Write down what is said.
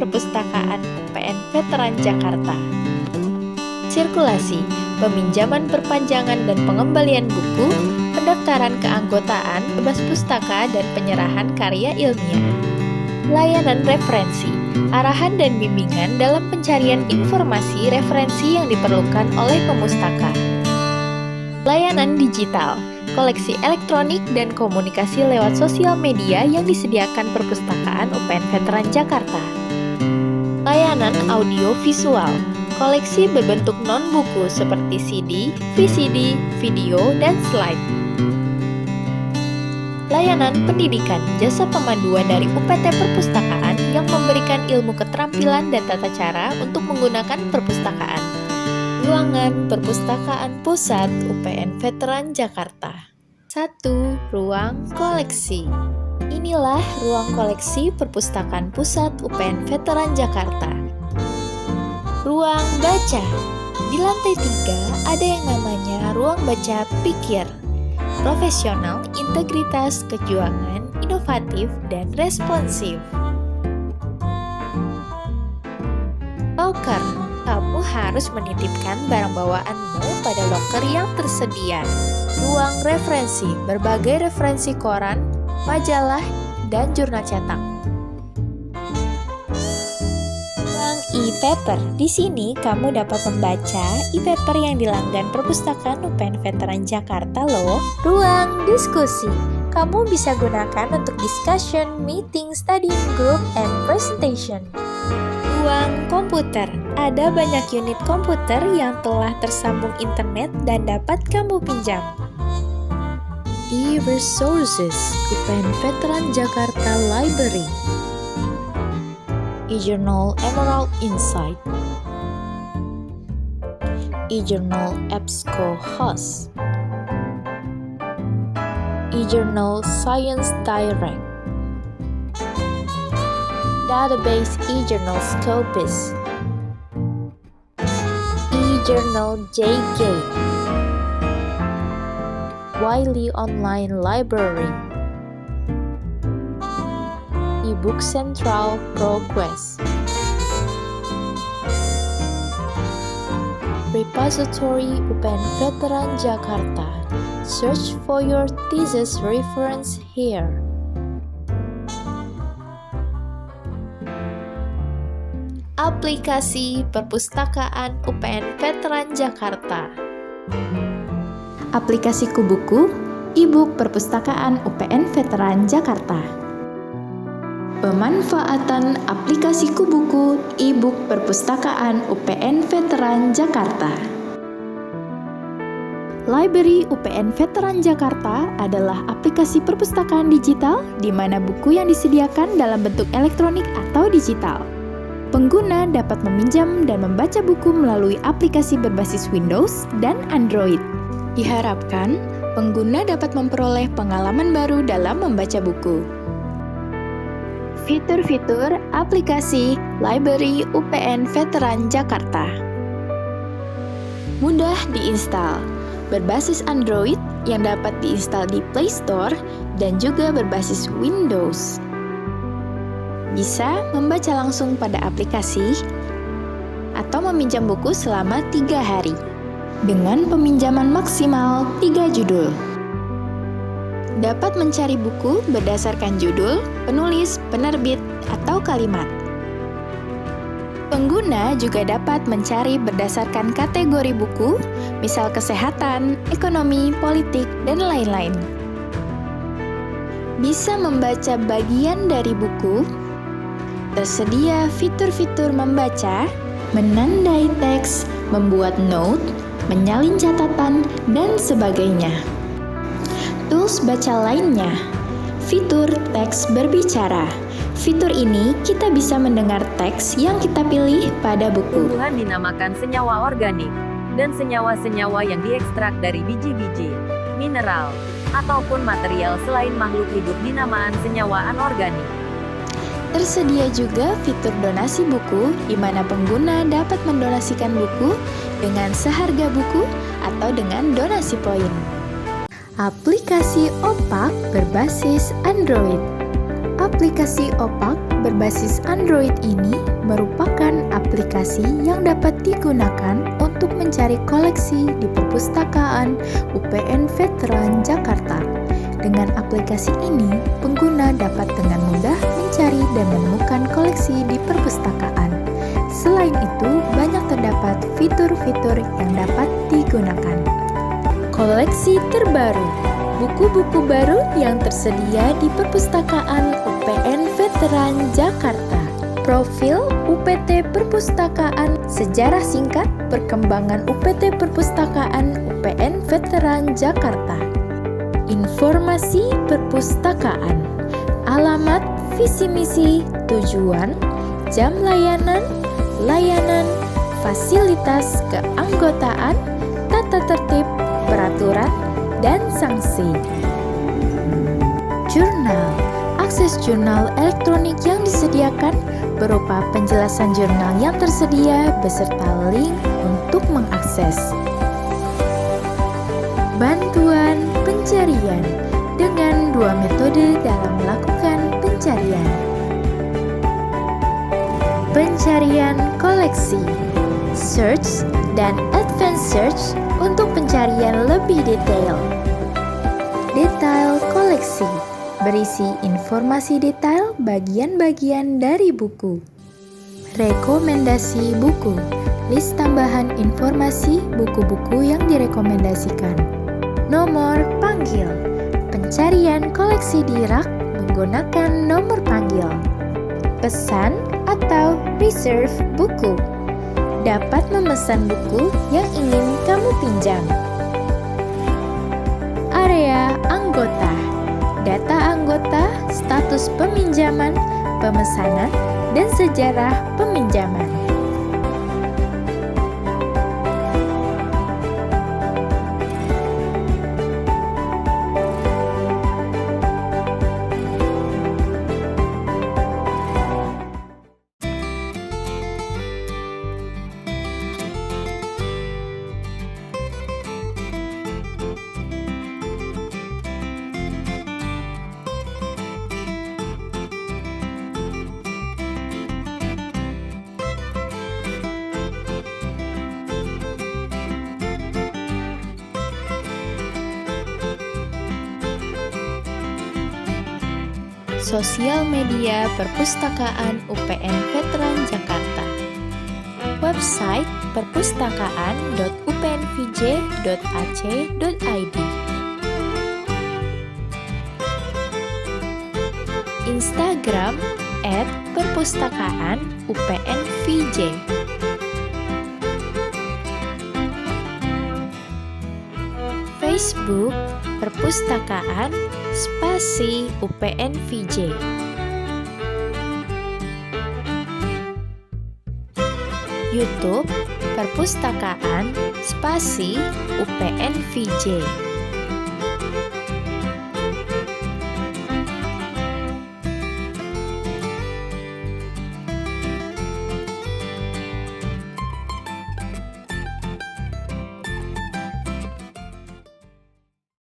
Perpustakaan UPN Veteran Jakarta. Sirkulasi, peminjaman perpanjangan dan pengembalian buku, pendaftaran keanggotaan, bebas pustaka, dan penyerahan karya ilmiah. Layanan referensi, arahan dan bimbingan dalam pencarian informasi referensi yang diperlukan oleh pemustaka. Layanan digital, koleksi elektronik dan komunikasi lewat sosial media yang disediakan Perpustakaan UPN Veteran Jakarta. Layanan audio visual, koleksi berbentuk non-buku seperti CD, VCD, video, dan slide. Layanan pendidikan, jasa pemanduan dari UPT Perpustakaan yang memberikan ilmu keterampilan dan tata cara untuk menggunakan perpustakaan. Ruangan Perpustakaan Pusat UPN Veteran Jakarta. 1. Ruang koleksi. Inilah ruang koleksi Perpustakaan Pusat UPN Veteran Jakarta. Ruang baca. Di lantai 3 ada yang namanya ruang baca pikir. Profesional, integritas, kejuangan, inovatif, dan responsif. Loker. Kamu harus menitipkan barang bawaanmu pada loker yang tersedia. Ruang referensi, berbagai referensi koran, majalah, dan jurnal cetak. Ruang e-paper. Di sini kamu dapat membaca e-paper yang dilanggan Perpustakaan UPN Veteran Jakarta loh. Ruang diskusi. Kamu bisa gunakan untuk discussion, meeting, studying group, and presentation. Ruang komputer. Ada banyak unit komputer yang telah tersambung internet dan dapat kamu pinjam. E-resources, UPN Veteran Jakarta Library. E-journal Emerald Insight. E-journal EBSCO Host. E-journal Science Direct. Database e-journal Scopus. E-journal JGate. Wiley Online Library. E-book Central Progress. Repository UPN Veteran Jakarta. Search for your thesis reference here. Aplikasi Perpustakaan UPN Veteran Jakarta. Aplikasi Kubuku, e-book Perpustakaan UPN Veteran Jakarta. Pemanfaatan aplikasi Kubuku, e-book Perpustakaan UPN Veteran Jakarta. Library UPN Veteran Jakarta adalah aplikasi perpustakaan digital di mana buku yang disediakan dalam bentuk elektronik atau digital. Pengguna dapat meminjam dan membaca buku melalui aplikasi berbasis Windows dan Android. Diharapkan, pengguna dapat memperoleh pengalaman baru dalam membaca buku. Fitur-fitur aplikasi Library UPN Veteran Jakarta. Mudah diinstal, berbasis Android yang dapat diinstal di Play Store dan juga berbasis Windows. Bisa membaca langsung pada aplikasi atau meminjam buku selama 3 hari dengan peminjaman maksimal 3 judul. Dapat mencari buku berdasarkan judul, penulis, penerbit, atau kalimat. Pengguna juga dapat mencari berdasarkan kategori buku, misal kesehatan, ekonomi, politik, dan lain-lain. Bisa membaca bagian dari buku. Tersedia fitur-fitur membaca, menandai teks, membuat note, menyalin catatan, dan sebagainya. Tools baca lainnya, fitur teks berbicara. Fitur ini kita bisa mendengar teks yang kita pilih pada buku. Tumbuhan dinamakan senyawa organik, dan senyawa-senyawa yang diekstrak dari biji-biji, mineral, ataupun material selain makhluk hidup dinamaan senyawa anorganik. Tersedia juga fitur donasi buku, di mana pengguna dapat mendonasikan buku dengan seharga buku atau dengan donasi poin. Aplikasi Opak berbasis Android. Aplikasi Opak berbasis Android ini merupakan aplikasi yang dapat digunakan untuk mencari koleksi di perpustakaan UPN Veteran Jakarta. Dengan aplikasi ini, pengguna dapat dengan mudah mencari dan menemukan koleksi di perpustakaan. Selain itu, banyak terdapat fitur-fitur yang dapat digunakan. Koleksi terbaru, buku-buku baru yang tersedia di perpustakaan UPN Veteran Jakarta. Profil UPT Perpustakaan, sejarah singkat perkembangan UPT Perpustakaan UPN Veteran Jakarta. Informasi perpustakaan, alamat, visi misi, tujuan, jam layanan, fasilitas keanggotaan, tata tertib, peraturan, dan sanksi. Jurnal, akses jurnal elektronik yang disediakan berupa penjelasan jurnal yang tersedia beserta link untuk mengakses. Bantuan pencarian dengan 2 metode dalam melakukan pencarian. Pencarian koleksi, search dan advanced search untuk pencarian lebih detail. Detail koleksi, berisi informasi detail bagian-bagian dari buku. Rekomendasi buku, list tambahan informasi buku-buku yang direkomendasikan. Nomor panggil, pencarian koleksi di rak menggunakan nomor panggil. Pesan atau reserve buku, dapat memesan buku yang ingin kamu pinjam. Area anggota, data anggota, status peminjaman, pemesanan, dan sejarah peminjaman. Sosial media Perpustakaan UPN Veteran Jakarta. Website perpustakaan.upnvj.ac.id. Instagram @perpustakaan_UPNVJ. Facebook Perpustakaan UPNVJ. YouTube Perpustakaan UPNVJ.